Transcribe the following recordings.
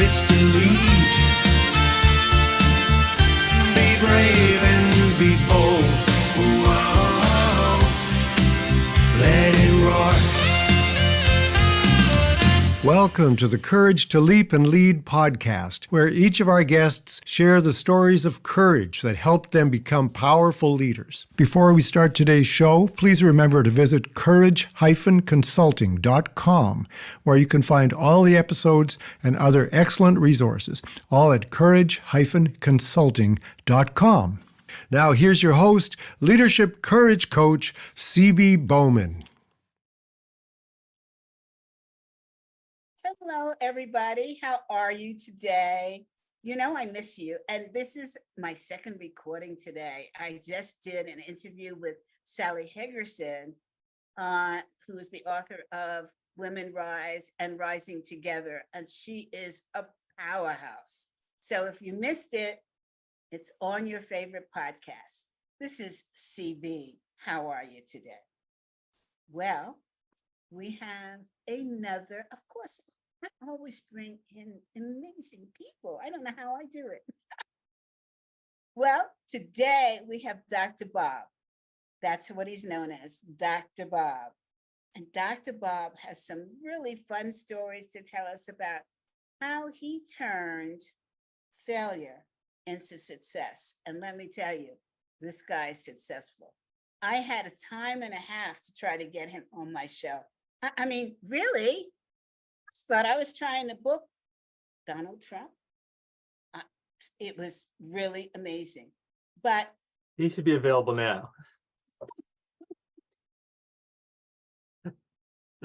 courage to lead. Be brave and be bold. Whoa, let it roar. Welcome to the Courage to Leap and Lead podcast, where each of our guests share the stories of courage that helped them become powerful leaders. Before we start today's show, please remember to visit courage-consulting.com, where you can find all the episodes and other excellent resources, all at courage-consulting.com. Now here's your host, Leadership Courage Coach, C.B. Bowman. Hello, everybody. How are you today? You know, I miss you. And this is my second recording today. I just did an interview with Sally Hegerson, who is the author of Women Rise and Rising Together. And she is a powerhouse. So if you missed it, it's on your favorite podcast. This is CB. How are you today? Well, we have another, of course, I always bring in amazing people. I don't know how I do it. Well, today we have Dr. Bob. That's what he's known as, Dr. Bob. And Dr. Bob has some really fun stories to tell us about how he turned failure into success. And let me tell you, this guy is successful. I had a time and a half to try to get him on my show. I mean, really? Thought I was trying to book Donald Trump. It was really amazing. But he should be available now.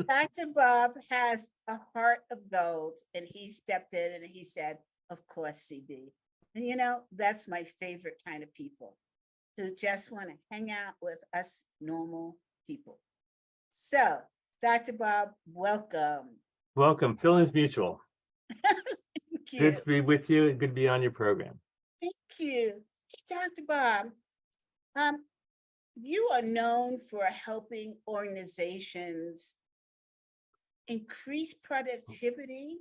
Dr. Bob has a heart of gold, and he stepped in and he said, of course, CB. And you know, that's my favorite kind of people, who just want to hang out with us normal people. So, Dr. Bob, welcome. Welcome. Feelings mutual. Thank you. Good to be with you and good to be on your program. Thank you. Hey, Dr. Bob, you are known for helping organizations increase productivity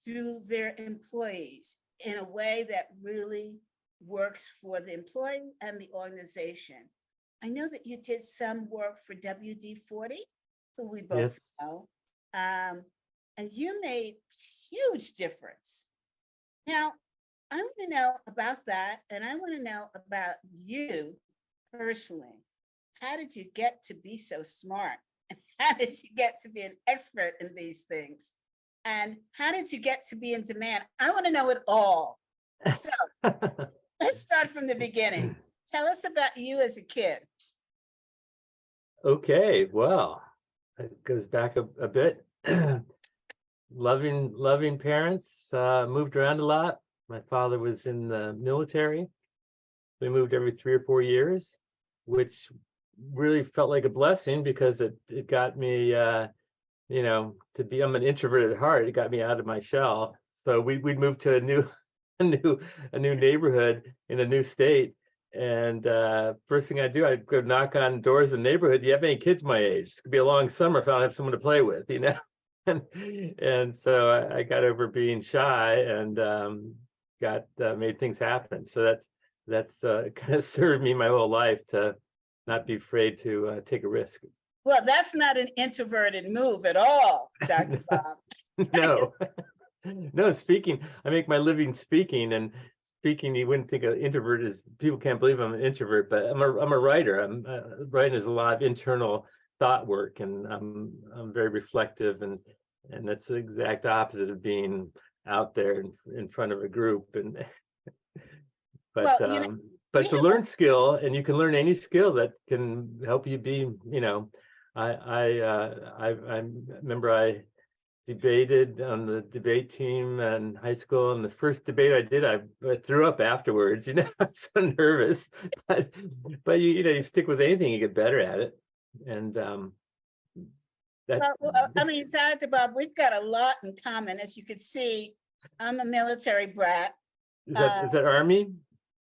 through their employees in a way that really works for the employee and the organization. I know that you did some work for WD-40, who we both know. And you made huge difference. Now, I want to know about that, and I want to know about you personally. How did you get to be so smart? And how did you get to be an expert in these things? And how did you get to be in demand? I want to know it all. So let's start from the beginning. Tell us about you as a kid. Okay, well, it goes back a bit. Loving parents, moved around a lot. My father was in the military. We moved every 3 or 4 years, which really felt like a blessing because it got me, I'm an introvert at heart. It got me out of my shell. So we'd move to a new neighborhood in a new state. And first thing I'd do, I'd go knock on doors in the neighborhood. Do you have any kids my age? It could be a long summer if I don't have someone to play with, And so I got over being shy and made things happen. So that's kind of served me my whole life to not be afraid to take a risk. Well, that's not an introverted move at all, Dr. Bob. No, I make my living speaking, and speaking, you wouldn't think an introvert is, people can't believe I'm an introvert, but I'm a writer. Writing is a lot of internal thought work, and I'm very reflective, and that's the exact opposite of being out there in front of a group. And but to learn skill, and you can learn any skill that can help you be, I remember I debated on the debate team in high school, and the first debate I did, I threw up afterwards. I was so nervous, but you stick with anything, you get better at it. And Dr. Bob, we've got a lot in common. As you can see, I'm a military brat. Is that Army?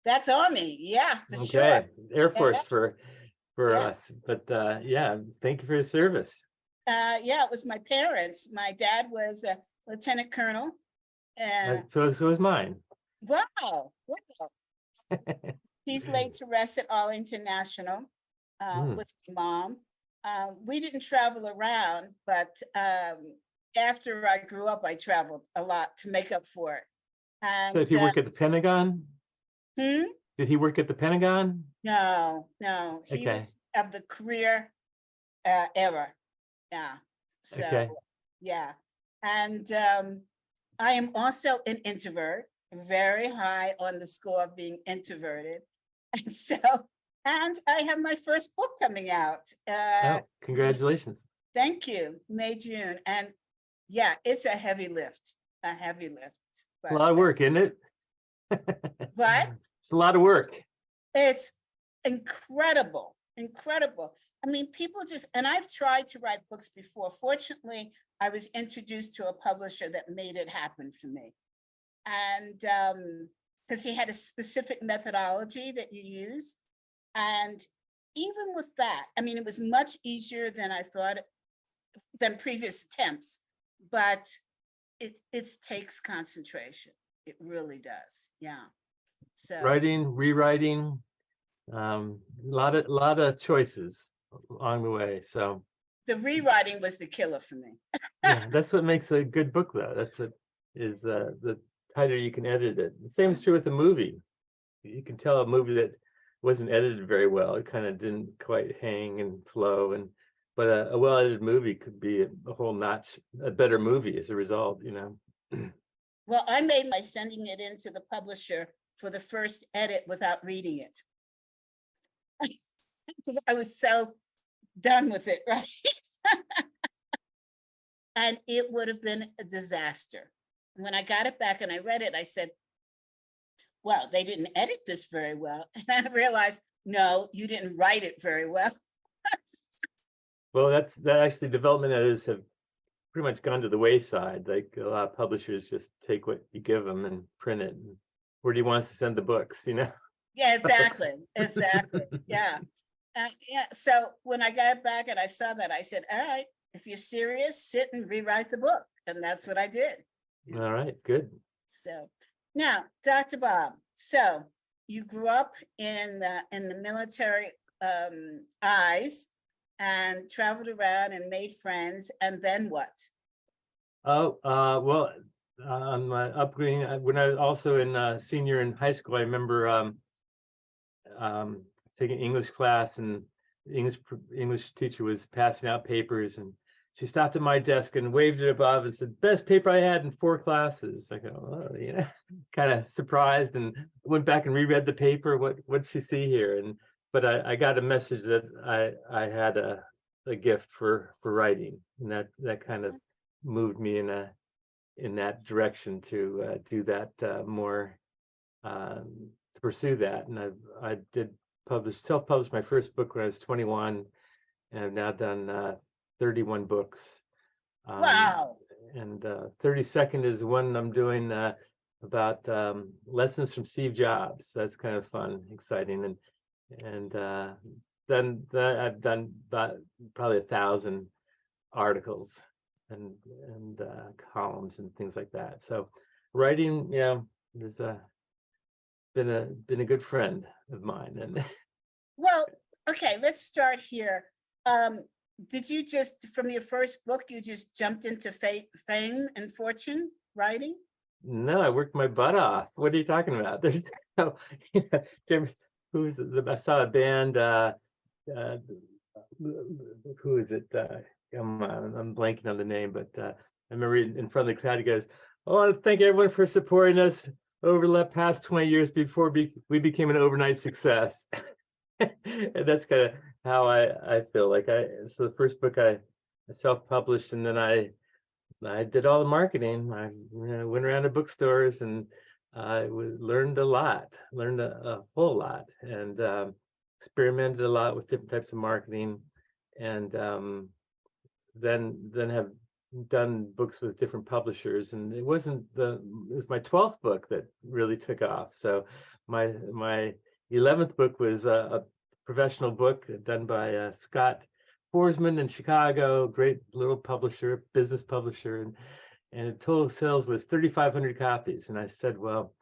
That's Army, yeah, for okay. Sure. Air Force for us, but thank you for your service. It was my parents. My dad was a lieutenant colonel, And So is mine. wow, he's laid to rest at Arlington National with my mom. We didn't travel around, but after I grew up, I traveled a lot to make up for it. And So did he work at the Pentagon? hmm? Did he work at the Pentagon? No, he Okay. was of the career era. Yeah. So Okay. yeah. And I am also an introvert, very high on the score of being introverted. And so, and I have my first book coming out. Oh, congratulations. Thank you, May, June. And yeah, it's a heavy lift. A lot of work, isn't it? But It's a lot of work. it's incredible. I mean, people just, and I've tried to write books before. Fortunately, I was introduced to a publisher that made it happen for me. And because he had a specific methodology that you use. And even with that, I mean, it was much easier than I thought, than previous attempts, but it takes concentration. It really does. Yeah. So Writing, rewriting, a lot of choices along the way. So the rewriting was the killer for me. yeah, that's what makes a good book, though. That's what is the tighter you can edit it. The same is true with a movie. You can tell a movie that wasn't edited very well. It kind of didn't quite hang and flow, but a well-edited movie could be a whole notch, a better movie as a result, you know. Well, I made by sending it into the publisher for the first edit without reading it. Because I was so done with it, right? And it would have been a disaster. When I got it back and I read it, I said, well, they didn't edit this very well. And I realized, no, you didn't write it very well. Well, that actually development editors have pretty much gone to the wayside. Like a lot of publishers just take what you give them and print it. And where do you want us to send the books, you know? Yeah, exactly. Yeah. Yeah. So when I got back and I saw that, I said, all right, if you're serious, sit and rewrite the book. And that's what I did. All right, good. So now, Dr. Bob, so you grew up in the military eyes and traveled around and made friends, and then what? Oh, well, on my upbringing, when I was also in senior in high school, I remember taking English class, and the English teacher was passing out papers, and she stopped at my desk and waved it above and said, "Best paper I had in 4 classes." I go, oh, you know, kind of surprised, and went back and reread the paper. What'd she see here? But I got a message that I had a gift for writing, and that kind of moved me in that direction to do that more, to pursue that. And I did self-publish my first book when I was 21, and I've now done 31 books. Wow. And 32nd is one I'm doing about lessons from Steve Jobs. That's kind of fun, exciting, and then I've done about probably 1,000 articles and columns and things like that. So writing, you know, has been a good friend of mine. And Well, okay, let's start here. Did you just, from your first book, you just jumped into fame and fortune writing? no, I worked my butt off. What are you talking about? There's no, I saw a band, who is it? Come on, I'm blanking on the name, but I remember in front of the crowd, he goes, "I want to thank everyone for supporting us over the past 20 years before we became an overnight success." And that's kind of how I feel like so the first book I self-published, and then I did all the marketing. I went around to bookstores, and I learned a whole lot, and experimented a lot with different types of marketing, and then have done books with different publishers. And it was my 12th book that really took off. So my 11th book was a professional book done by Scott Forsman in Chicago, great little publisher, business publisher, and the total sales was 3,500 copies. And I said, well,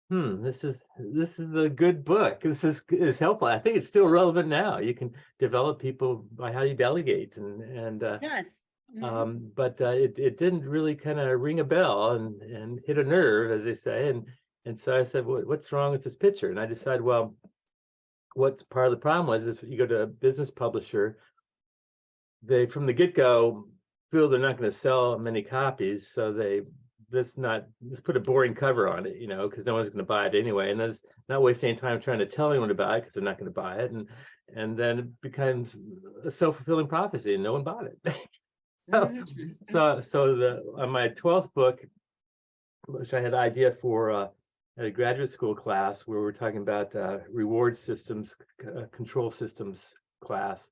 this is a good book. This is helpful. I think it's still relevant now. You can develop people by how you delegate, and Yes. but it didn't really kind of ring a bell and hit a nerve, as they say. And so I said, what's wrong with this picture? And I decided, well, what part of the problem was is you go to a business publisher, they from the get-go feel they're not going to sell many copies, so let's put a boring cover on it, because no one's going to buy it anyway, and that's not wasting any time trying to tell anyone to buy it because they're not going to buy it, and then it becomes a self-fulfilling prophecy, and no one bought it. So on my 12th book, which I had an idea for at a graduate school class where we're talking about reward systems, control systems class,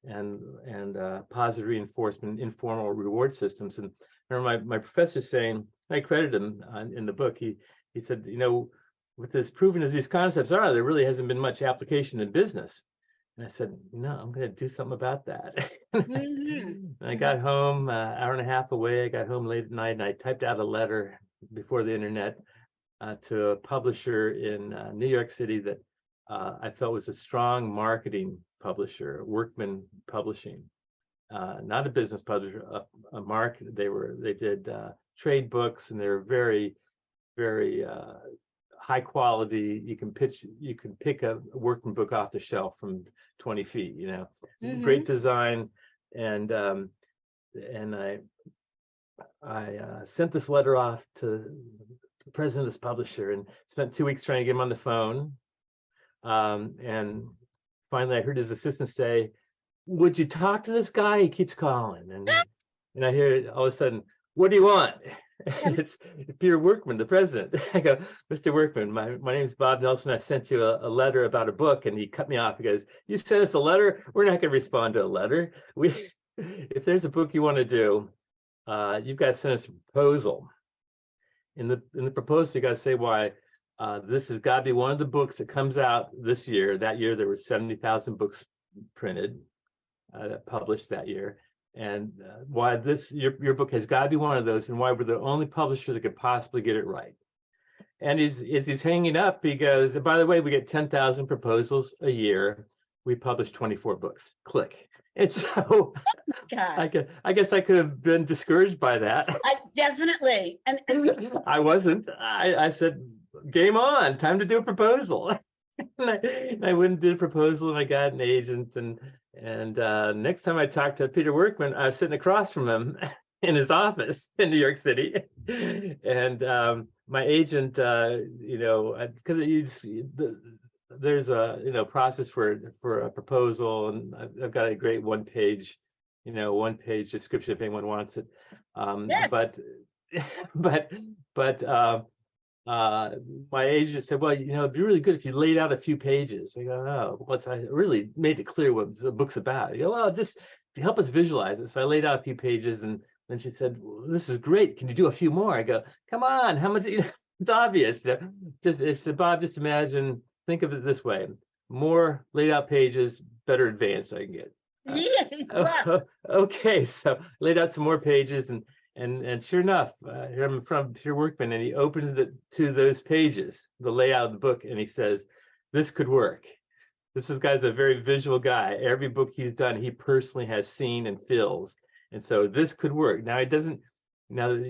and positive reinforcement, informal reward systems. And I remember my professor saying, I credited him in the book, he said, with as proven as these concepts are, there really hasn't been much application in business. And I said, no, I'm going to do something about that. And I got home, hour and a half away. I got home late at night, and I typed out a letter before the internet to a publisher in New York City that I felt was a strong marketing publisher, Workman Publishing, not a business publisher, a market. They did trade books, and they're very, very high quality. You can pick a Workman book off the shelf from 20 feet. Great design, and I sent this letter off to the president of this publisher and spent 2 weeks trying to get him on the phone. And finally, I heard his assistant say, "Would you talk to this guy? He keeps calling." And I hear all of a sudden, "What do you want?" And it's Peter Workman, the president. I go, "Mr. Workman, my name's Bob Nelson. I sent you a letter about a book." And he cut me off. He goes, "You sent us a letter? We're not going to respond to a letter. If there's a book you want to do, you've got to send us a proposal. In the proposal, you got to say why this has got to be one of the books that comes out this year. That year, there were 70,000 books printed, published that year. And why your book has got to be one of those, and why we're the only publisher that could possibly get it right." And as he's hanging up, he goes, "By the way, we get 10,000 proposals a year. We publish 24 books. Click." And so I guess I could have been discouraged by that. Definitely. And I wasn't. I said, "Game on, time to do a proposal." And I went and did a proposal, and I got an agent, and next time I talked to Peter Workman, I was sitting across from him in his office in New York City, and my agent, because there's a process for a proposal, and I've got a great one page description if anyone wants it. Yes. But my agent said, "Well, it'd be really good if you laid out a few pages." I go, "Oh, I really made it clear what the book's about." I go, "Well, just to help us visualize it." So I laid out a few pages, and then she said, "Well, this is great. Can you do a few more?" I go, "Come on, how much?" It's obvious. She said, "Bob, just imagine, think of it this way: more laid out pages, better advance I can get." Okay, so laid out some more pages, and sure enough, I'm from Peter Workman, and he opens it to those pages, the layout of the book, and he says, "This could work." This guy's a very visual guy. Every book he's done, he personally has seen and feels, and so this could work. Now he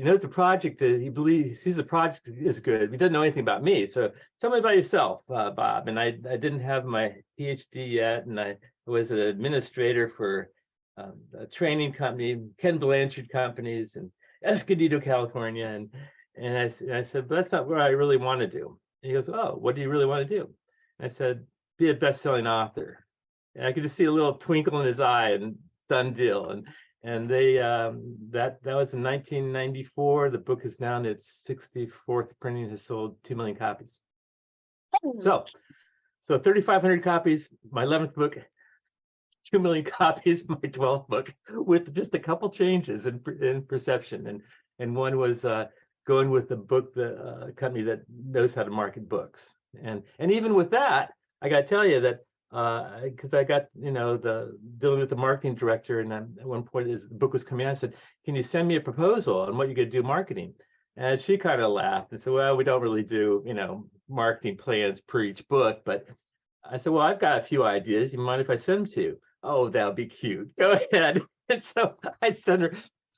knows the project. He sees the project is good. He doesn't know anything about me. So tell me about yourself, Bob. And I didn't have my PhD yet, and I was an administrator for a training company, Ken Blanchard companies, in Escondido, California. And I said, "But that's not what I really want to do." And he goes, "Oh, what do you really want to do?" And I said, "Be a best-selling author." And I could just see a little twinkle in his eye, and done deal. And they that was in 1994. The book is now in its 64th printing, has sold 2 million copies. So 3,500 copies, my 11th book, 2 million copies, my 12th book, with just a couple changes in perception. And one was going with the book, the company that knows how to market books. And even with that, I got to tell you that because I got, the dealing with the marketing director, and at one point as the book was coming out, I said, can you send me a proposal on what you're going to do marketing? And she kind of laughed and said, well, we don't really do, marketing plans per each book. But I said, well, I've got a few ideas. You mind if I send them to you? Oh, that would be cute. Go ahead. And so I sent her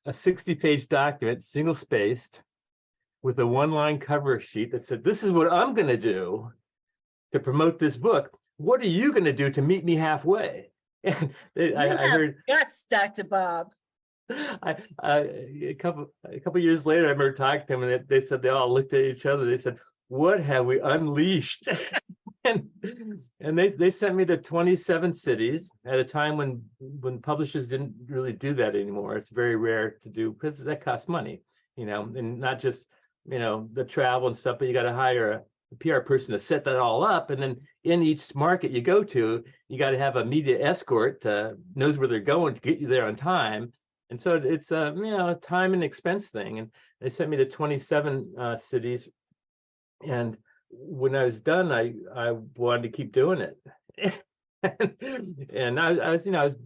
a 60-page document, single spaced, with a one-line cover sheet that said, this is what I'm going to do to promote this book. What are you going to do to meet me halfway? And I heard, yes, Dr. Bob. a couple years later, I remember talking to them, and they said, they all looked at each other. They said, what have we unleashed? and they sent me to 27 cities at a time when publishers didn't really do that anymore. It's very rare to do, because that costs money, and not just, the travel and stuff, but you got to hire a PR person to set that all up. And then in each market you go to, you got to have a media escort knows where they're going to get you there on time. And so it's a time and expense thing. And they sent me to 27 cities. And when I was done, I wanted to keep doing it. And I was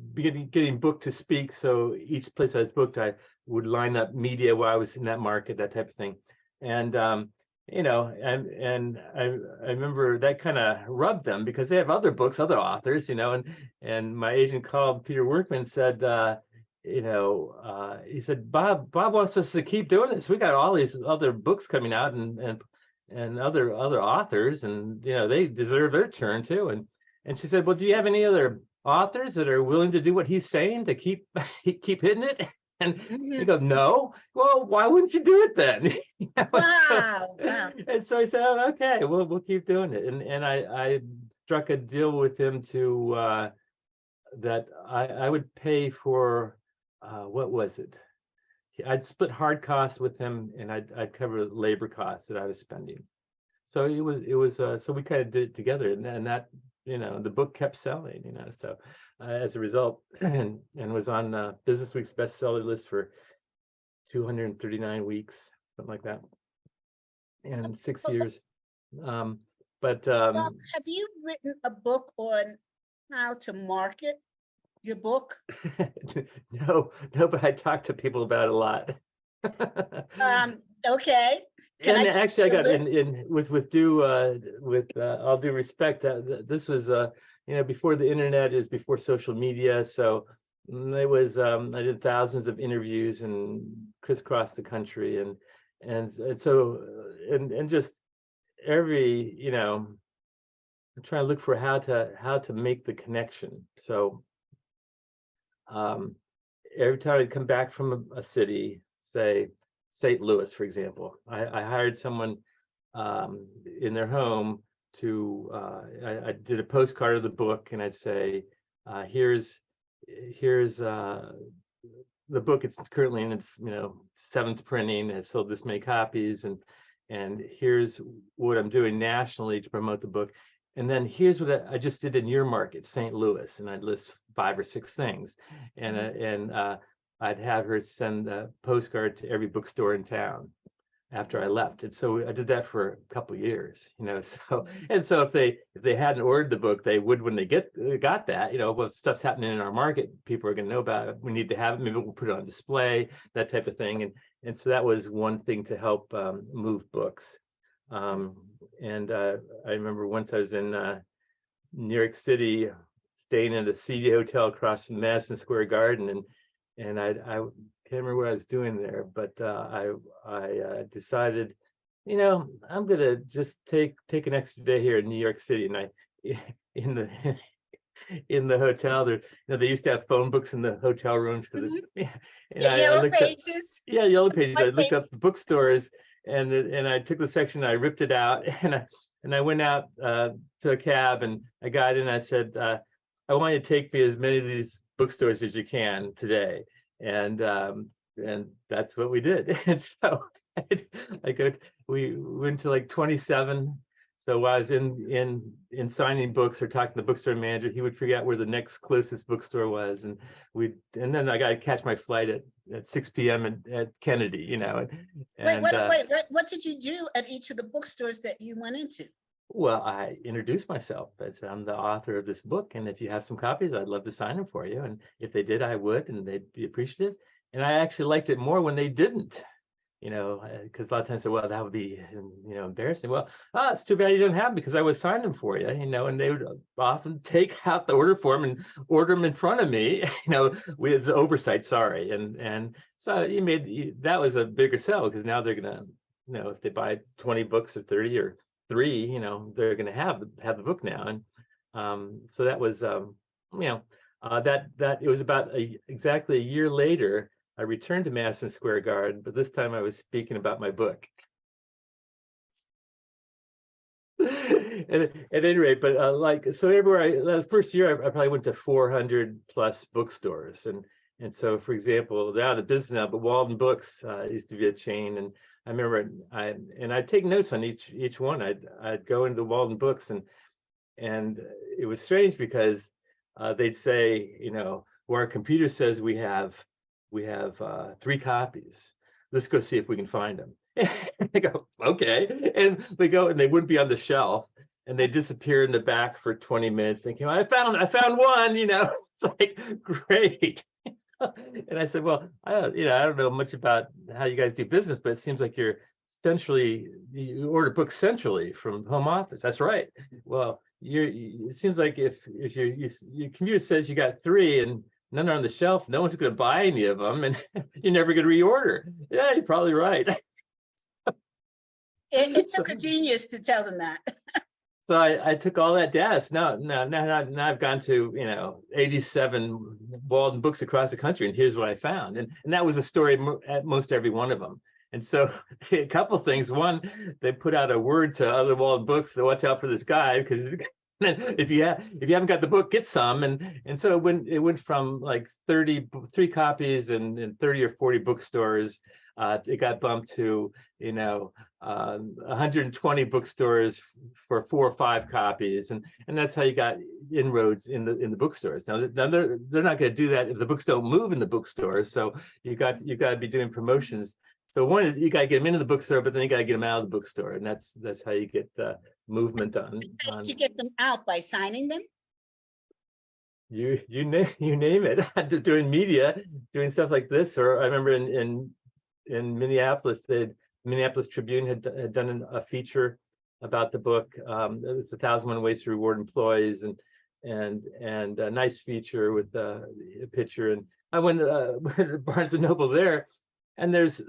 getting booked to speak. So each place I was booked, I would line up media while I was in that market, that type of thing. And and I remember that kind of rubbed them, because they have other books, other authors, and my agent called Peter Workman, said, he said, Bob wants us to keep doing this. We got all these other books coming out, and other authors, and they deserve their turn too. And she said, well, do you have any other authors that are willing to do what he's saying to keep hitting it? And he goes, no. Well, why wouldn't you do it then? Wow. And so I said, oh, okay, we'll keep doing it. And I struck a deal with him to that I would pay for what was it? I'd split hard costs with him, and I'd cover labor costs that I was spending. So it was so we kind of did it together, and that the book kept selling, so as a result, and was on Business Week's bestseller list for 239 weeks, something like that, and 6 years. But Bob, have you written a book on how to market your book? no, but I talk to people about it a lot. Okay. Actually, I got in with all due respect, this was before the internet, is before social media, so it was I did thousands of interviews and crisscrossed the country, and so just every I'm trying to look for how to make the connection. So every time I'd come back from a city, say St. Louis, for example, I hired someone in their home to I did a postcard of the book, and I'd say, here's the book. It's currently in its 7th printing. It's sold this many copies, and here's what I'm doing nationally to promote the book. And then here's what I just did in your market, St. Louis, and I'd list 5 or 6 things, and I'd have her send a postcard to every bookstore in town after I left. And so I did that for a couple of years, so, and so if they hadn't ordered the book, they would when they got that, well, stuff's happening in our market, people are going to know about it, we need to have it, maybe we'll put it on display, that type of thing. And so that was one thing to help move books. And I remember once I was in New York City, staying in a seedy hotel across from Madison Square Garden, and I can't remember what I was doing there, but I decided, I'm gonna just take an extra day here in New York City. And I in the hotel there, they used to have phone books in the hotel rooms, because Yellow pages. Yellow pages. I looked up the bookstores, and I took the section, I ripped it out, and I went out to a cab, and I got in, I said, I want you to take me as many of these bookstores as you can today. And that's what we did. And so we went to like 27. So while I was in signing books or talking to the bookstore manager, he would figure out where the next closest bookstore was, and then I got to catch my flight at 6 p.m. at Kennedy, Wait, what did you do at each of the bookstores that you went into? Well, I introduced myself. I said, I'm the author of this book, and if you have some copies, I'd love to sign them for you. And if they did, I would, and they'd be appreciative. And I actually liked it more when they didn't, because a lot of times they say, well, that would be, embarrassing. Well, it's too bad you don't have them because I would sign them for you, and they would often take out the order form and order them in front of me, with oversight, sorry. And so that was a bigger sell because now they're going to, if they buy 20 books or 30 or 3, they're going to have the book now. And so that was, that it was about exactly a year later, I returned to Madison Square Garden, but this time I was speaking about my book. At any rate, but so everywhere the first year I probably went to 400 plus bookstores, and so, for example, they're out of business now, but Walden Books used to be a chain, and I remember I'd take notes on each one. I'd go into the Walden Books, and it was strange because they'd say, well, our computer says we have 3 copies. Let's go see if we can find them. I go, okay. And they go, and they wouldn't be on the shelf, and they disappear in the back for 20 minutes thinking, I found one, it's like, great. And I said, well, I don't know much about how you guys do business, but it seems like you order books centrally from home office. That's right. Well, it seems like if your computer says you got 3 and none are on the shelf, no one's going to buy any of them, and you're never going to reorder. Yeah, you're probably right. It took a genius to tell them that. So I took all that data. Now I've gone to 87 Walden Books across the country, and here's what I found. And that was a story at most every one of them. And so a couple of things. One, they put out a word to other Walden Books to watch out for this guy, because if you haven't got the book, get some. And so it went from like 3 copies and 30 or 40 bookstores. It got bumped to 120 bookstores for 4 or 5 copies, and that's how you got inroads in the bookstores. Now they're not going to do that if the books don't move in the bookstores. So you got to be doing promotions. So one is you got to get them into the bookstore, but then you got to get them out of the bookstore, and that's how you get movement on. So to get them out by signing them. You name it. Doing media, doing stuff like this, or I remember in Minneapolis, the Minneapolis Tribune had done a feature about the book. It's 1,001 Ways to Reward Employees, and a nice feature with a picture. And I went to Barnes and Noble there, and there's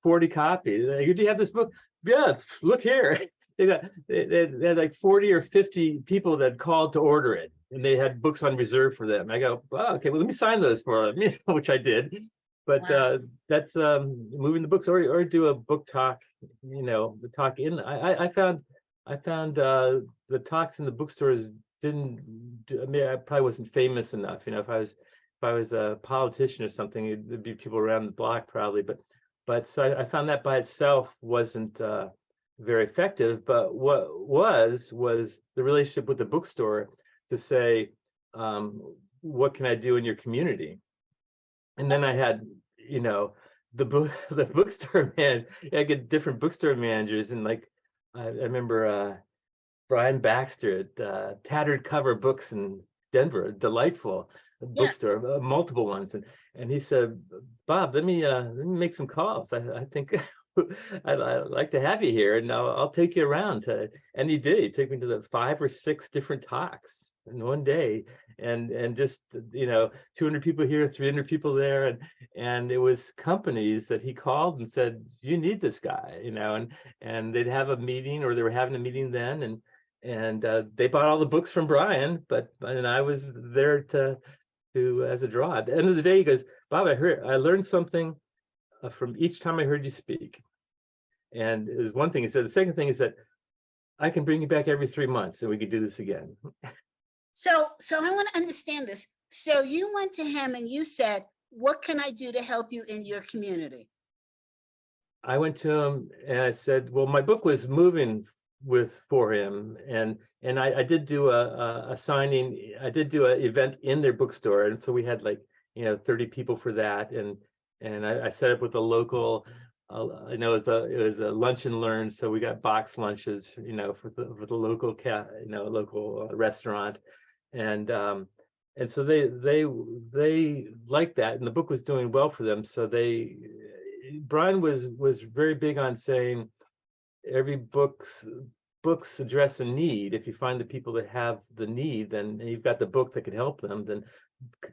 40 copies. Do you have this book? Yeah, look here. They had like 40 or 50 people that called to order it, and they had books on reserve for them. I go, oh, okay, well, let me sign those for them, which I did. But wow. That's moving the books, or do a book talk, the talk in. I found the talks in the bookstores I probably wasn't famous enough. If I was a politician or something, there'd be people around the block probably. But so I found that by itself wasn't very effective. But what was the relationship with the bookstore to say, what can I do in your community? And then I had, the bookstore man. I get different bookstore managers, and like I remember Brian Baxter at Tattered Cover Books in Denver, delightful bookstore, yes. Multiple ones, and he said, Bob, let me make some calls. I think I'd like to have you here, and I'll take you around and he did. He took me to the 5 or 6 different talks in one day, and just 200 people here, 300 people there, and it was companies that he called and said, you need this guy, and they'd have a meeting, or they were having a meeting then, and they bought all the books from Brian, and I was there to as a draw. At the end of the day, he goes, Bob, I learned something from each time I heard you speak. And it was one thing he said. The second thing is that I can bring you back every 3 months and we could do this again. So I want to understand this. So you went to him and you said, what can I do to help you in your community? I went to him and I said, well, my book was moving for him, and I did do a signing. I did do an event in their bookstore, and so we had 30 people for that, and I set up with a local I know it was a lunch and learn, so we got box lunches, for the local local restaurant, and so they liked that, and the book was doing well for them. So Brian was very big on saying every books address a need. If you find the people that have the need, then you've got the book that could help them, then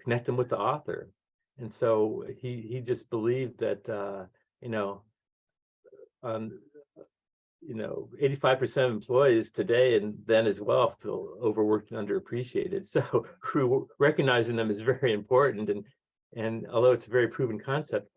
connect them with the author. And so he just believed that on 85% of employees today and then as well feel overworked and underappreciated. So recognizing them is very important. And although it's a very proven concept,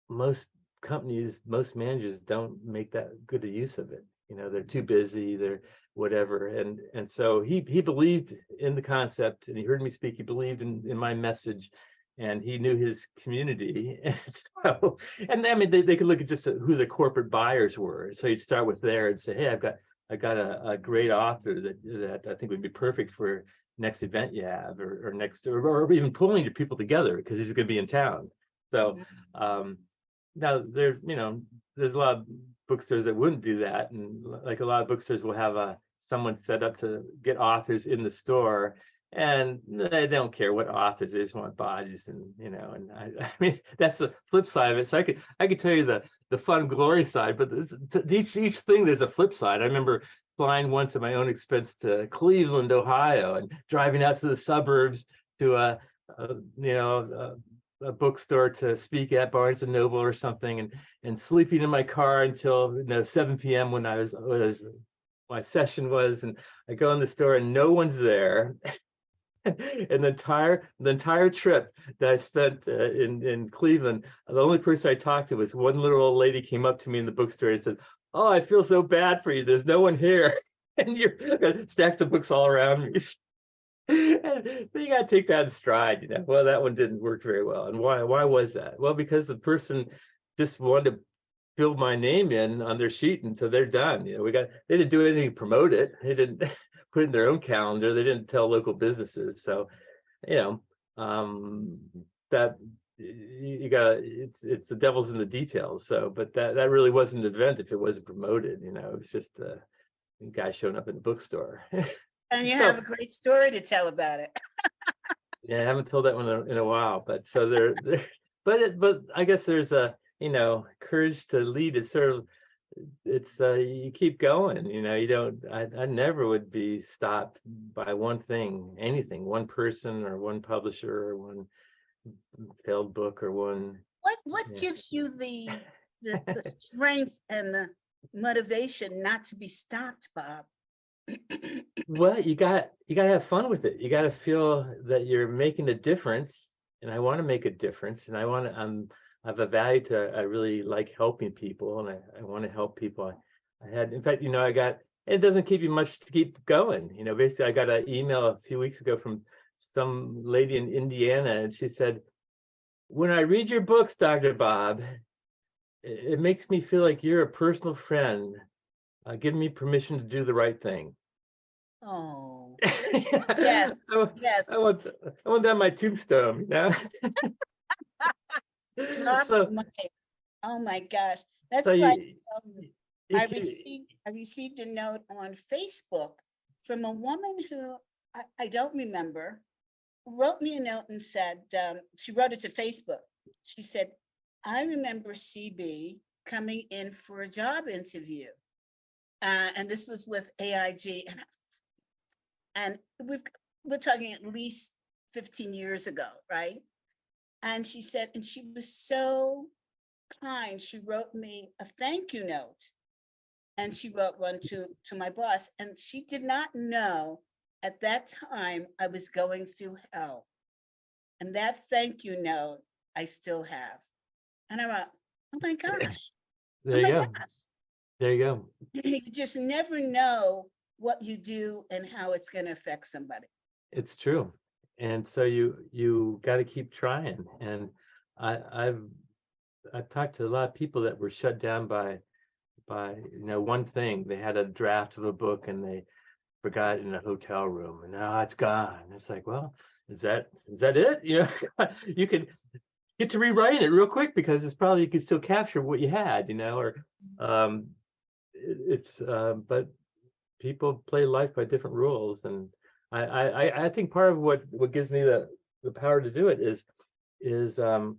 most companies, most managers don't make that good a use of it. They're too busy, they're whatever. And so he believed in the concept, and he heard me speak. He believed in my message, and he knew his community. And I mean, they could look at just who the corporate buyers were. So you'd start with there and say, hey, I got a great author that I think would be perfect for next event you have, or or even pulling your people together because he's going to be in town. So now there's a lot of bookstores that wouldn't do that, and like a lot of bookstores will have someone set up to get authors in the store. And they don't care what authors, they just want bodies, and I mean, that's the flip side of it. So I could tell you the fun glory side, but each thing there's a flip side. I remember flying once at my own expense to Cleveland, Ohio, and driving out to the suburbs to a bookstore to speak at Barnes and Noble or something, and sleeping in my car until 7 p.m. when my session was, and I go in the store and no one's there. And the entire trip that I spent in Cleveland, the only person I talked to was one little old lady came up to me in the bookstore and said, "Oh, I feel so bad for you. There's no one here." And you're stacks of books all around me. And so you got to take that in stride. Well, that one didn't work very well. And why was that? Well, because the person just wanted to fill my name in on their sheet until they're done. They didn't do anything to promote it. They didn't put it in their own calendar. They didn't tell local businesses. So, that you got it's the devil's in the details. So, but that really wasn't an event if it wasn't promoted. It was just a guy showing up in the bookstore. And you have a great story to tell about it. Yeah, I haven't told that one in a while, but so but I guess there's a courage to lead. It's sort of you keep going. You don't. I never would be stopped by one thing, anything, one person or one publisher or one failed book or one. What gives you the strength and the motivation not to be stopped, Bob? Well, you got to have fun with it. You got to feel that you're making a difference, and I want to make a difference, and I have a value to. I really like helping people, and I want to help people. In fact, it doesn't keep you much to keep going. Basically, I got an email a few weeks ago from some lady in Indiana, and she said, "When I read your books, Dr. Bob, it makes me feel like you're a personal friend, giving me permission to do the right thing." Oh, yes, yes. I want that on my tombstone. Oh my gosh, that's so like I received a note on Facebook from a woman who I don't remember, wrote me a note and said, she wrote it to Facebook. She said, "I remember CB coming in for a job interview." And this was with AIG. And we're talking at least 15 years ago, right? And she said, and she was so kind. She wrote me a thank you note. And she wrote one to my boss. And she did not know at that time I was going through hell. And that thank you note I still have. And I went, oh my gosh. There you go. There you go. You just never know what you do and how it's going to affect somebody. It's true. And so you got to keep trying. And I've talked to a lot of people that were shut down by one thing. They had a draft of a book and they forgot it in a hotel room, and now it's gone. It's like, well, is that it? You can get to rewrite it real quick because it's probably you can still capture what you had, or but people play life by different rules, and I think part of what gives me the power to do it is I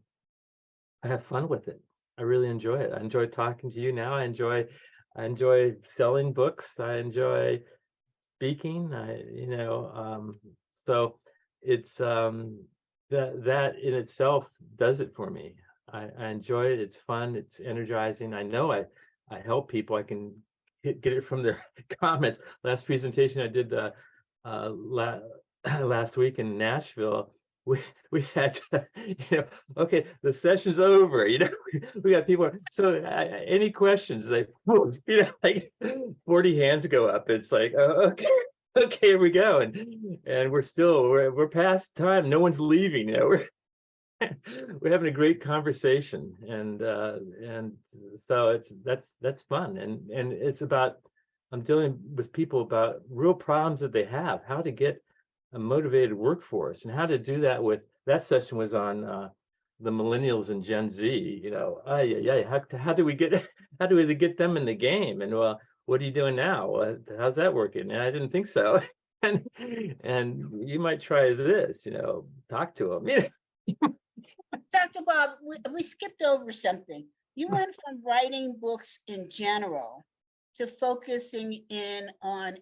have fun with it. I really enjoy it. I enjoy talking to you now. I enjoy selling books. I enjoy speaking. So it's that in itself does it for me. I enjoy it. It's fun. It's energizing. I know I help people. I can get it from their comments. Last presentation I did last week in Nashville, we had to, okay, the session's over, we got people. So any questions, like 40 hands go up. It's like, oh, okay, here we go. And we're past time. No one's leaving. We're having a great conversation, and so that's fun, and it's about, I'm dealing with people about real problems that they have, how to get a motivated workforce, and how to do that. With that session was on the millennials and Gen Z. How do we get them in the game? And well, what are you doing now? How's that working? And I didn't think so. And you might try this. Talk to them. Dr. Bob, we skipped over something. You went from writing books in general to focusing in on,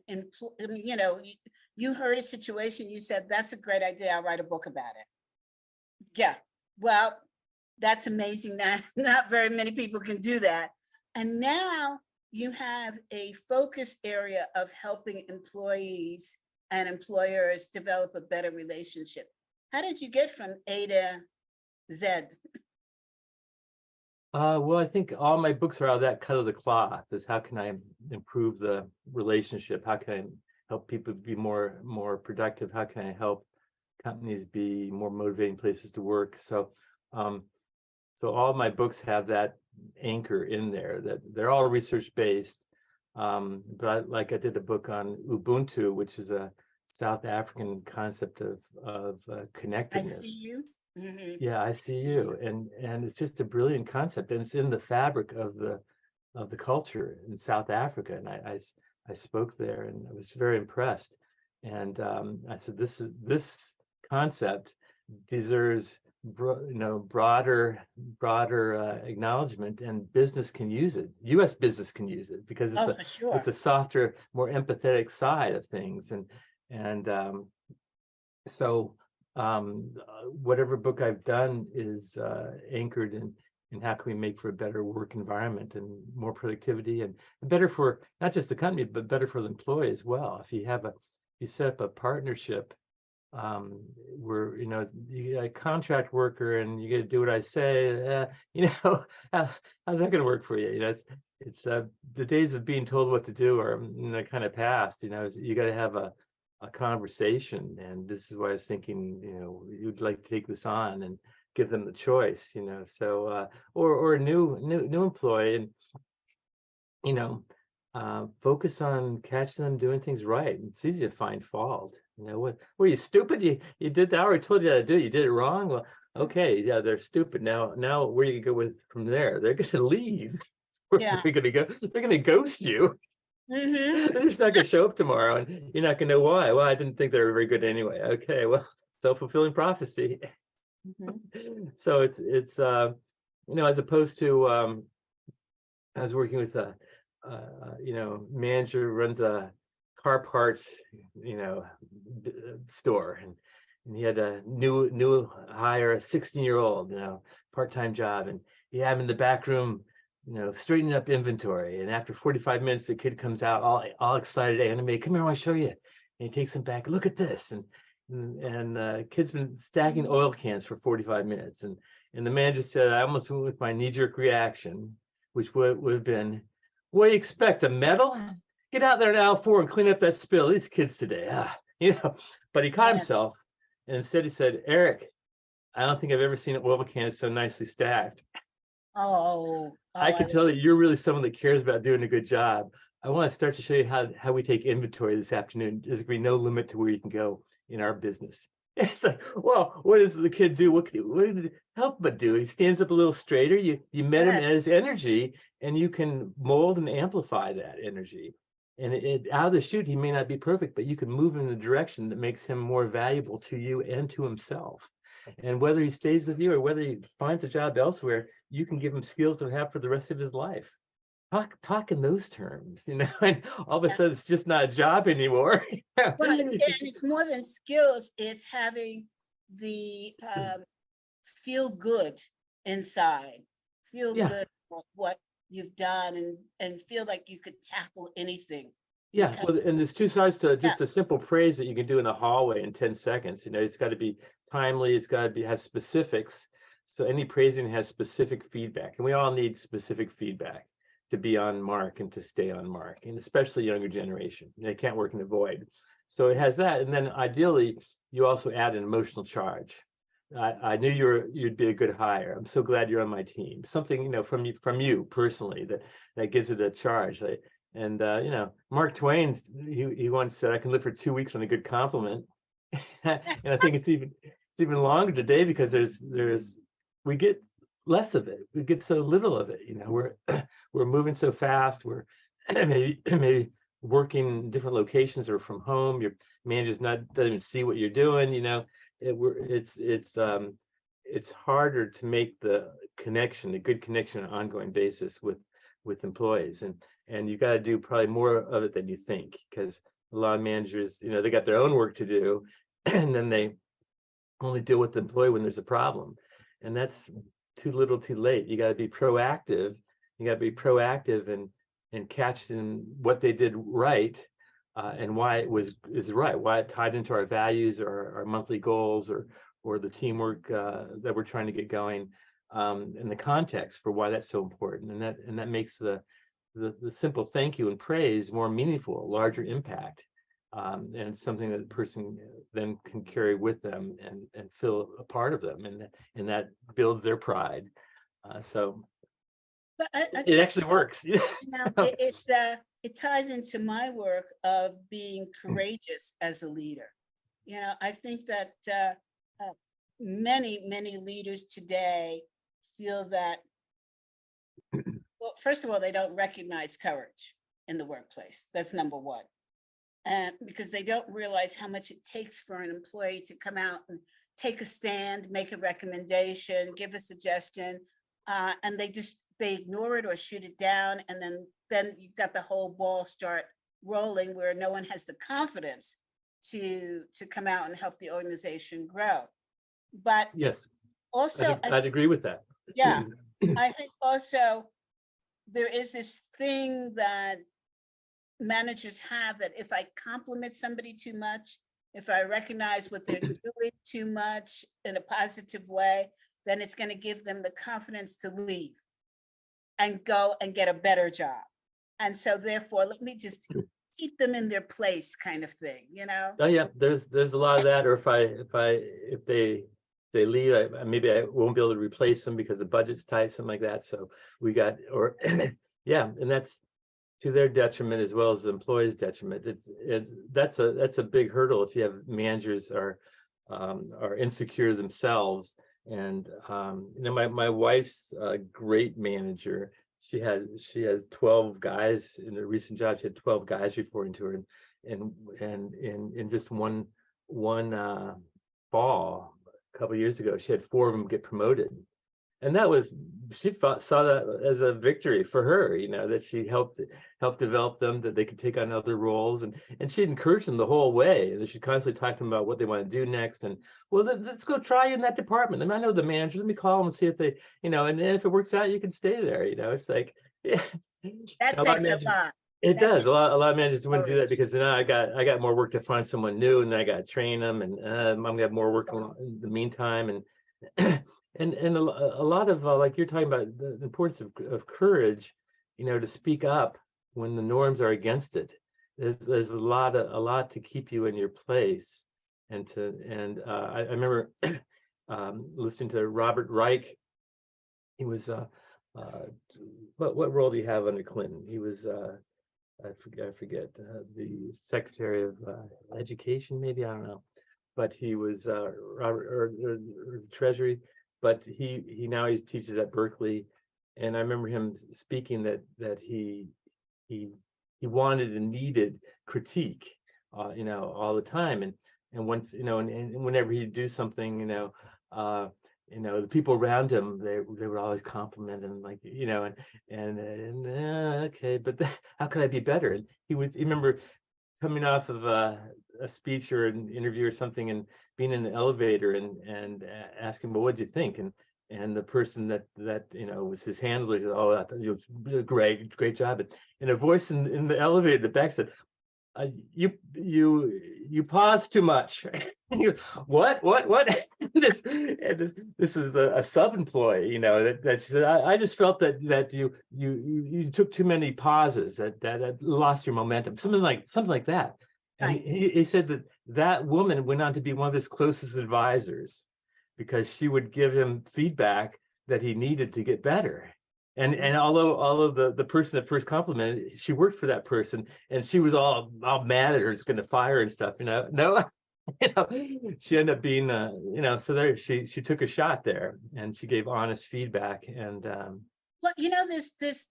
you heard a situation, you said, that's a great idea, I'll write a book about it. Yeah, well, that's amazing. Not very many people can do that. And now you have a focus area of helping employees and employers develop a better relationship. How did you get from A to Z? Well, I think all my books are out of that cut of the cloth. Is how can I improve the relationship? How can I help people be more productive? How can I help companies be more motivating places to work? So all of my books have that anchor in there, that they're all research based. But I did a book on Ubuntu, which is a South African concept of connectedness. I see you. Mm-hmm. Yeah, I see you, and it's just a brilliant concept, and it's in the fabric of the culture in South Africa. And I spoke there, and I was very impressed. And I said, this concept deserves broader acknowledgement, and business can use it. U.S. business can use it because it's a softer, more empathetic side of things, and so. Whatever book I've done is anchored in how can we make for a better work environment and more productivity, and better for not just the company, but better for the employee as well. If you set up a partnership where you got a contract worker and you got to do what I say, how's that going to work for you? It's the days of being told what to do are kind of past. You got to have a conversation, and this is why I was thinking, you'd like to take this on and give them the choice, so or a new employee, and focus on catching them doing things right. It's easy to find fault. What were you stupid? You did that, I already told you how to do it. You did it wrong. Well, okay, yeah, they're stupid. Now where do you go with from there? They're going to leave. Yeah. They're going to go. They're going to ghost you. Mm-hmm. They're just not going to show up tomorrow, and you're not going to know why. Well, I didn't think they were very good anyway. Okay, well, self-fulfilling prophecy. Mm-hmm. So it's as opposed to I was working with a manager who runs a car parts store, and he had a new hire, a 16-year-old part-time job, and he had him in the back room straightening up inventory. And after 45 minutes, the kid comes out all excited, animated. Come here, I want to show you. And he takes him back. Look at this. And kid's been stacking oil cans for 45 minutes. And the manager said, I almost went with my knee-jerk reaction, which would have been, what do you expect, a medal? Get out there in aisle 4 and clean up that spill. These kids today, But he caught himself, and instead he said, Eric, I don't think I've ever seen an oil can so nicely stacked. I can tell that you're really someone that cares about doing a good job. I want to start to show you how we take inventory this afternoon. There's going to be no limit to where you can go in our business. It's like, well, what does the kid do? What did it help but do? He stands up a little straighter. You met him at Yes. his energy, and you can mold and amplify that energy. And out of the chute, he may not be perfect, but you can move him in a direction that makes him more valuable to you and to himself. And whether he stays with you or whether he finds a job elsewhere, you can give him skills to have for the rest of his life. Talk in those terms, and all of a sudden it's just not a job anymore. Well, it's more than skills. It's having the feel good inside, feel Yeah. good about what you've done, and feel like you could tackle anything. Yeah, because- well, and there's two sides to just a simple praise that you can do in the hallway in 10 seconds. It's got to be timely, it's got to have specifics. So any praising has specific feedback, and we all need specific feedback to be on mark and to stay on mark, and especially younger generation. They can't work in the void. So it has that, and then ideally you also add an emotional charge. I knew you'd be a good hire. I'm so glad you're on my team. Something from you personally that gives it a charge. And Mark Twain, he once said, "I can live for 2 weeks on a good compliment," and I think it's even longer today because we get less of it. We get so little of it. We're moving so fast. We're maybe working in different locations or from home. Your manager's doesn't even see what you're doing. It's harder to make the good connection on an ongoing basis with employees, and you got to do probably more of it than you think, because a lot of managers, they got their own work to do, and then they only deal with the employee when there's a problem, and that's too little too late. You got to be proactive. And catch in what they did right, and why is right, why it tied into our values or our monthly goals or the teamwork that we're trying to get going, and the context for why that's so important, and that makes the simple thank you and praise more meaningful, larger impact, and it's something that the person then can carry with them and feel a part of them, and that builds their pride. So But I it think, actually works. it ties into my work of being courageous as a leader. I think that many leaders today feel that, well, first of all, they don't recognize courage in the workplace. That's number one. And because they don't realize how much it takes for an employee to come out and take a stand, make a recommendation, give a suggestion, and they ignore it or shoot it down, and then you've got the whole ball start rolling where no one has the confidence to come out and help the organization grow. But Yes, also, I'd agree with that. yeah, I think also there is this thing that managers have, that if I compliment somebody too much, if I recognize what they're doing too much in a positive way, then it's going to give them the confidence to leave and go and get a better job. And so therefore, let me just keep them in their place, kind of thing, Oh yeah, there's a lot of that. Or if they leave, maybe I won't be able to replace them because the budget's tight, something like that. So yeah, and that's to their detriment as well as the employees' detriment. That's a big hurdle if you have managers are insecure themselves. And my wife's a great manager. She has 12 guys in a recent job. She had 12 guys reporting to her, and in just one fall a couple of years ago, she had 4 of them get promoted, and she saw that as a victory for her. That she helped develop them, that they could take on other roles, and she encouraged them the whole way. And she constantly talked to them about what they want to do next, and let's go try in that department. I know the manager. Let me call them and see if they, and if it works out, you can stay there. It's like, yeah. That takes a lot. It does. A lot of managers wouldn't do that because then I got more work to find someone new, and then I got to train them, and I'm gonna have more work in the meantime, and and a lot of like you're talking about the importance of courage, to speak up when the norms are against it. There's a lot to keep you in your place, and I remember listening to Robert Reich. He was what role do you have under Clinton? He was I forget the Secretary of Education, maybe, I don't know. but he was Robert or Treasury, but he now he teaches at Berkeley, and I remember him speaking that he wanted and needed critique, all the time, and once and whenever he'd do something, the people around him, they would always compliment him, like, okay, but how could I be better? And you remember coming off of a speech or an interview or something, and being in an elevator and asking, well, what'd you think? And the person that was his handler said, oh, I thought you was great job. And a voice in the elevator at the back said, you pause too much. And you, what? This is a sub-employee, that she said, I just felt that you took too many pauses, that lost your momentum, something like that. And Right. he said that woman went on to be one of his closest advisors, because she would give him feedback that he needed to get better. And although the person that first complimented, she worked for that person, and she was all mad at her, it's going to fire and stuff, no, she ended up being, so there she took a shot there, and she gave honest feedback. And Well, this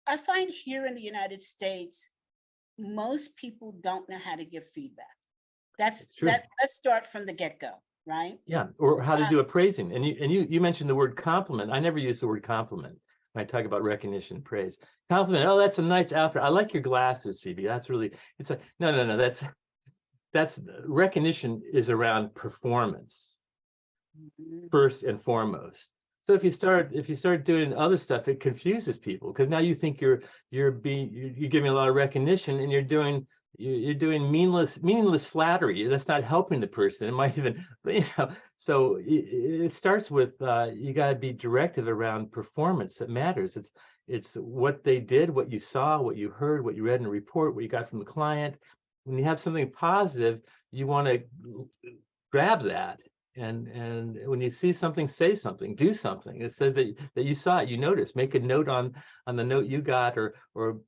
I find here in the United States, most people don't know how to give feedback. It's true. Let's start from the get-go, right? Yeah, or how to do appraising. And you mentioned the word compliment. I never use the word compliment when I talk about recognition, praise. Compliment, oh, that's a nice outfit. I like your glasses, CB. That's really, it's a no. That's recognition is around performance first and foremost. So if you start doing other stuff, it confuses people, because now you think you're giving a lot of recognition, and you're doing meaningless flattery. That's not helping the person. It might even, so it starts with you got to be directive around performance that matters. It's what they did, what you saw, what you heard, what you read in a report, what you got from the client. When you have something positive, you want to grab that. And when you see something, say something, do something. It says that you saw it, you noticed. Make a note on the note you got, or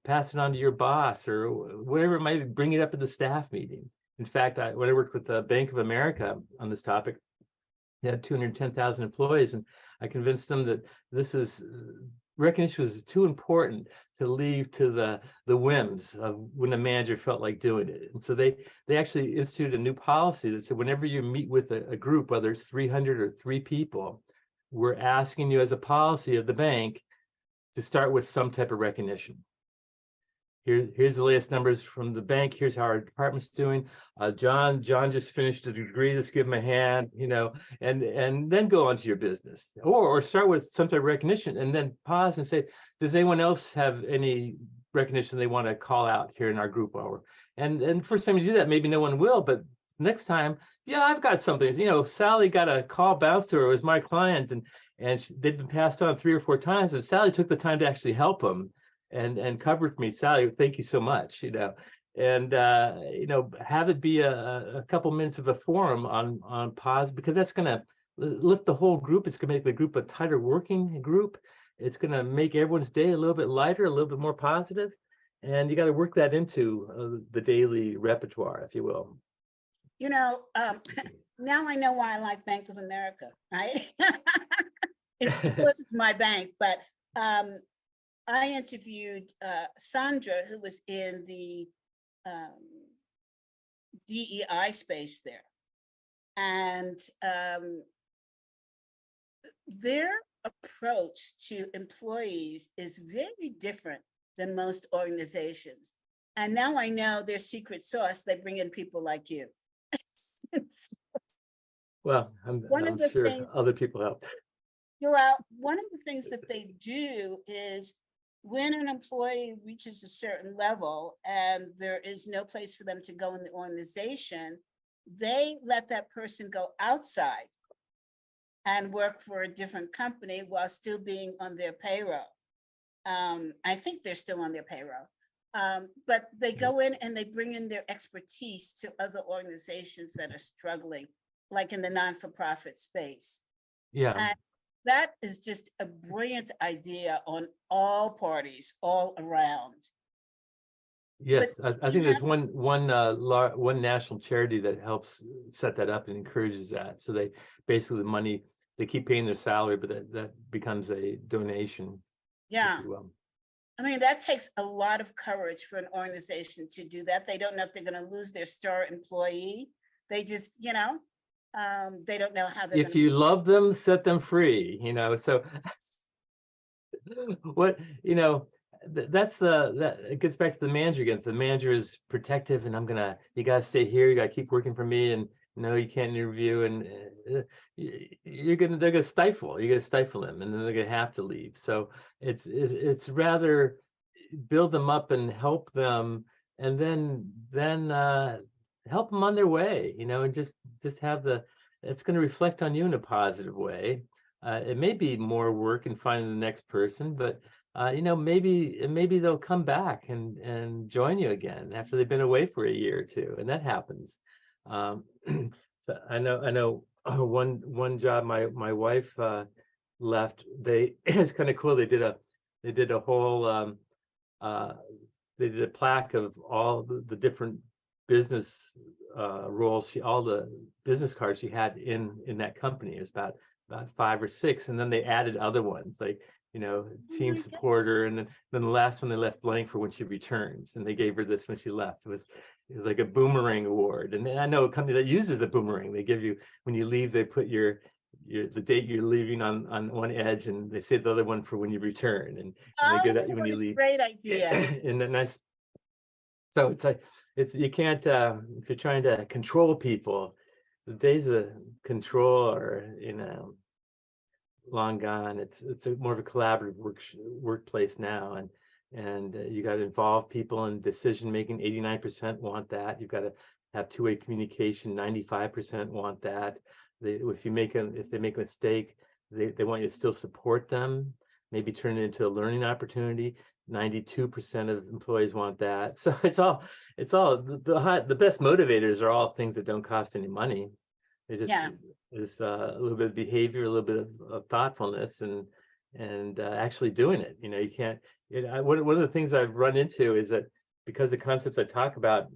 pass it on to your boss, or whatever it might be. Bring it up at the staff meeting. In fact, when I worked with the Bank of America on this topic, they had 210,000 employees, and I convinced them that recognition was too important to leave to the whims of when the manager felt like doing it. And so they actually instituted a new policy that said, whenever you meet with a group, whether it's 300 or 3 people, we're asking you as a policy of the bank to start with some type of recognition. Here's the latest numbers from the bank. Here's how our department's doing. John just finished a degree. Let's give him a hand, and then go on to your business, or start with some type of recognition, and then pause and say, does anyone else have any recognition they want to call out here in our group hour? And first time you do that, maybe no one will, but next time, yeah, I've got something. Sally got a call bounced to her. It was my client, and they'd been passed on 3 or 4 times, and Sally took the time to actually help them and covered me. Sally, thank you so much, and have it be a couple minutes of a forum on pause, because that's going to lift the whole group. It's going to make the group a tighter working group. It's going to make everyone's day a little bit lighter, a little bit more positive, and you got to work that into the daily repertoire, if you will. Now I know why I like Bank of America, right? It's because it's my bank, but I interviewed Sandra, who was in the DEI space there. And their approach to employees is very different than most organizations. And now I know their secret sauce, they bring in people like you. Well, I'm sure other people helped. One of the things that they do is, when an employee reaches a certain level and there is no place for them to go in the organization, they let that person go outside and work for a different company while still being on their payroll. I think they're still on their payroll, but they go in and they bring in their expertise to other organizations that are struggling, like in the non-for-profit space. Yeah. And that is just a brilliant idea on all parties, all around. Yes, I you think have there's one national charity that helps set that up and encourages that. So they basically the money they keep paying their salary, but that becomes a donation, if yeah. you will. I mean, that takes a lot of courage for an organization to do that. They don't know if they're going to lose their star employee. They just, they don't know how they're going If to. you love them, set them free. So what that it gets back to the manager again. The manager is protective, and you gotta stay here, you gotta keep working for me, and no, you can't interview, and they're gonna stifle them, and then they're gonna have to leave. So it's rather build them up and help them, and then help them on their way, and just have it's going to reflect on you in a positive way. It may be more work in finding the next person, but maybe they'll come back and join you again after they've been away for a year or two, and that happens. So I know one job my wife left. It's kind of cool. They did a whole they did a plaque of all the different business roles, all the business cards she had in that company. It was about 5 or 6, and then they added other ones like team my supporter, and then the last one they left blank for when she returns, and they gave her this when she left. It was like a boomerang award, and I know a company that uses the boomerang. They give you, when you leave, they put the date you're leaving on one edge, and they save the other one for when you return, and they give that when What you a leave. great idea. And then nice. So it's like you can't if you're trying to control people, the days of control are long gone. It's more of a collaborative workplace now, and you got to involve people in decision making. 89% want that. You've got to have two-way communication. 95% want that. If they make a mistake, they want you to still support them, maybe turn it into a learning opportunity. 92% of employees want that. So it's all the best motivators are all things that don't cost any money. They just is a little bit of behavior, a little bit of thoughtfulness, and actually doing it. You can't. One of the things I've run into is that because the concepts I talk about,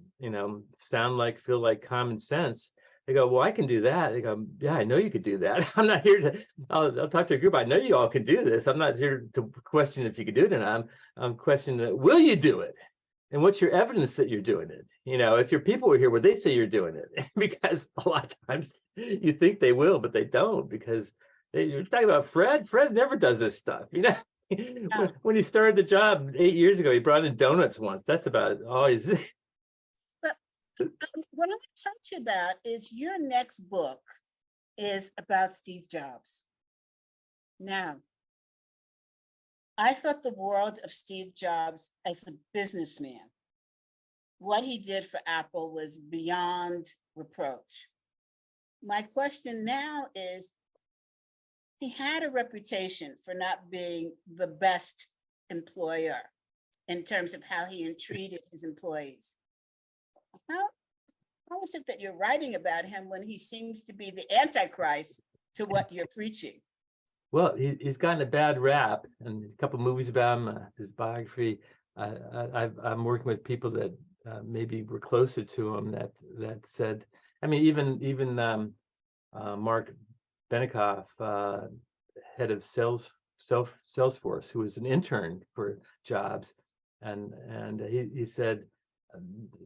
sound like, feel like common sense. They go, well, I can do that. They go, yeah, I know you could do that. I'm not here to. I'll talk to a group. I know you all can do this. I'm not here to question if you can do it or not. I'm questioning, will you do it? And what's your evidence that you're doing it? If your people were here, would they say you're doing it? Because a lot of times you think they will, but they don't, because you're talking about Fred. Fred never does this stuff. When he started the job 8 years ago, he brought in donuts once. That's about all he's. But what I want to touch you about is your next book is about Steve Jobs. Now, I thought the world of Steve Jobs as a businessman. What he did for Apple was beyond reproach. My question now is, he had a reputation for not being the best employer in terms of how he treated his employees. How is it that you're writing about him when he seems to be the Antichrist to what you're preaching? Well, he's gotten a bad rap, and a couple of movies about him, his biography. I'm working with people that maybe were closer to him that said, I mean, even Mark Benikoff, head of Salesforce, who was an intern for Jobs, and he said,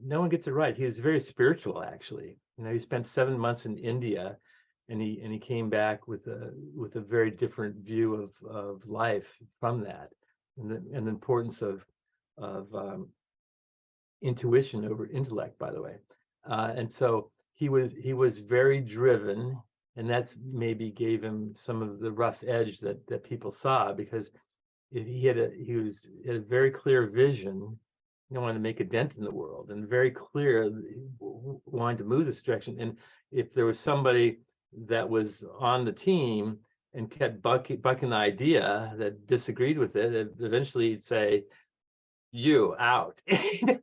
no one gets it right. He was very spiritual, actually. He spent 7 months in India, and he came back with a very different view of life from that, and the importance of intuition over intellect, by the way. And so he was very driven, and that's maybe gave him some of the rough edge that people saw, because he had a very clear vision. He wanted to make a dent in the world, and very clear, wanted to move this direction. And if there was somebody that was on the team and kept bucking the idea, that disagreed with it, eventually he'd say, "You out," and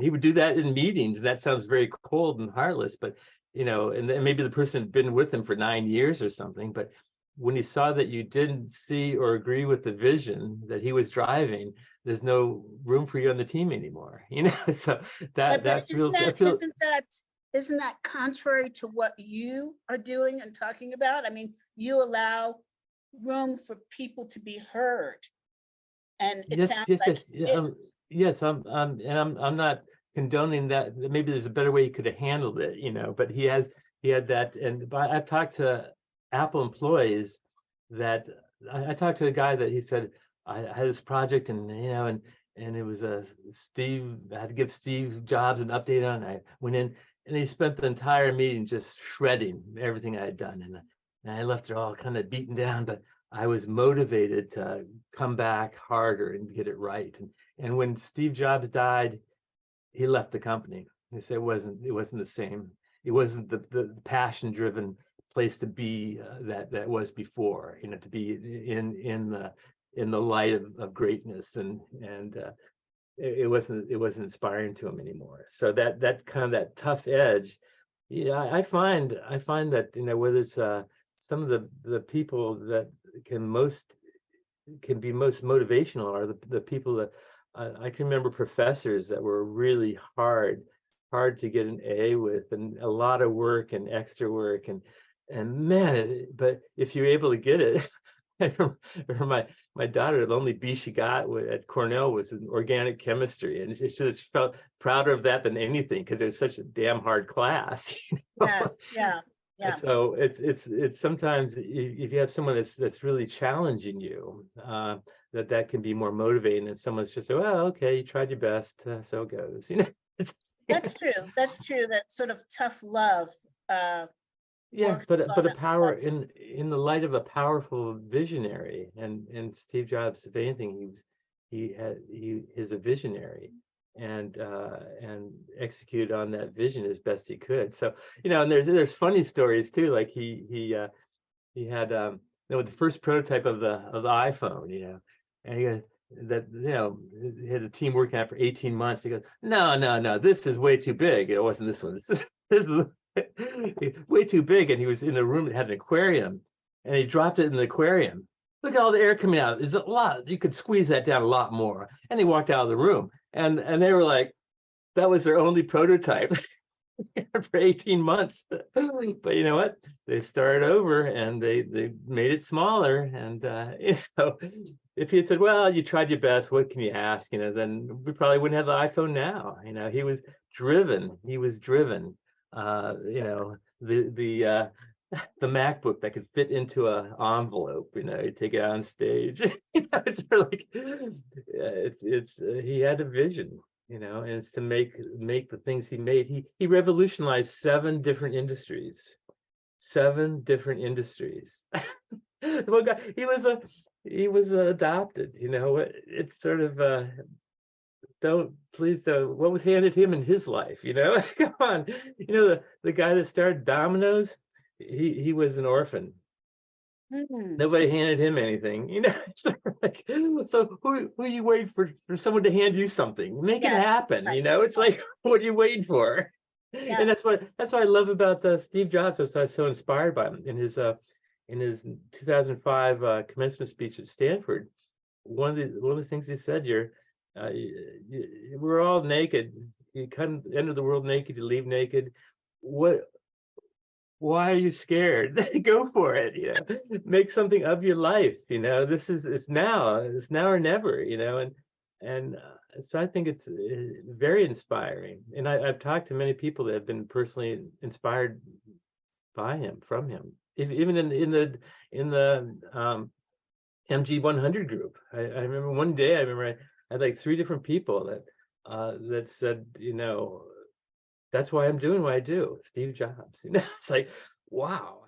he would do that in meetings. That sounds very cold and heartless, but and maybe the person had been with him for 9 years or something, but when he saw that you didn't see or agree with the vision that he was driving, there's no room for you on the team anymore. So But that's real. I feel, isn't that contrary to what you are doing and talking about? I mean, you allow room for people to be heard. And it sounds like yes. I'm not condoning that. Maybe there's a better way he could have handled it, but he had that. And I've talked to Apple employees that I talked to a guy that he said, I had this project and it was Steve, I had to give Steve Jobs an update on it. I went in and he spent the entire meeting just shredding everything I had done. And I left it all kind of beaten down, but I was motivated to come back harder and get it right. And when Steve Jobs died, he left the company. He said it wasn't the same. It wasn't the passion-driven place to be that was before. To be in the light of greatness, and it wasn't inspiring to him anymore. So that kind of that tough edge. I find that whether it's some of the people that can be most motivational are the people that I can remember professors that were really hard to get an A with, and a lot of work and extra work, and man, but if you're able to get it, I remember my daughter, the only B she got at Cornell was in organic chemistry, and she just felt prouder of that than anything because it was such a damn hard class. Yes, yeah. So it's sometimes if you have someone that's really challenging you, that can be more motivating than someone's just well, okay, you tried your best, so it goes. That's true. That sort of tough love. But a power in the light of a powerful visionary, and Steve Jobs, if anything, he is a visionary, and executed on that vision as best he could. So and there's funny stories too, like he had the first prototype of the iPhone, and he goes that he had a team working on it for 18 months. He goes, no, this is way too big. It wasn't this one. This is way too big. And he was in a room that had an aquarium, and he dropped it in the aquarium. Look at all the air coming out. There's a lot. You could squeeze that down a lot more. And he walked out of the room, and they were like, that was their only prototype for 18 months. But you know what? They started over and they made it smaller. And if he had said, well, you tried your best, what can you ask? Then we probably wouldn't have the iPhone now. He was driven. The MacBook that could fit into an envelope, you take it on stage. It's sort of like he had a vision, and it's to make the things he made. He revolutionized 7 different industries. 7 different industries. Well, he was adopted. It's sort of what was handed him in his life? Come on, the guy that started Domino's. He was an orphan. Nobody handed him anything, so who are you waiting for someone to hand you something? Make it happen, it's like, what are you waiting for? And that's what I love about Steve Jobs. I was so inspired by him in his 2005 commencement speech at Stanford. One of the things he said, we're all naked. You come enter the world naked, you leave naked. Why are you scared? Go for it. Make something of your life. It's now or never. And so I think it's very inspiring. And I've talked to many people that have been personally inspired by him, from him. Even in the MG100 group. I remember one day. I had like 3 different people that said, that's why I'm doing what I do. Steve Jobs. It's like, wow.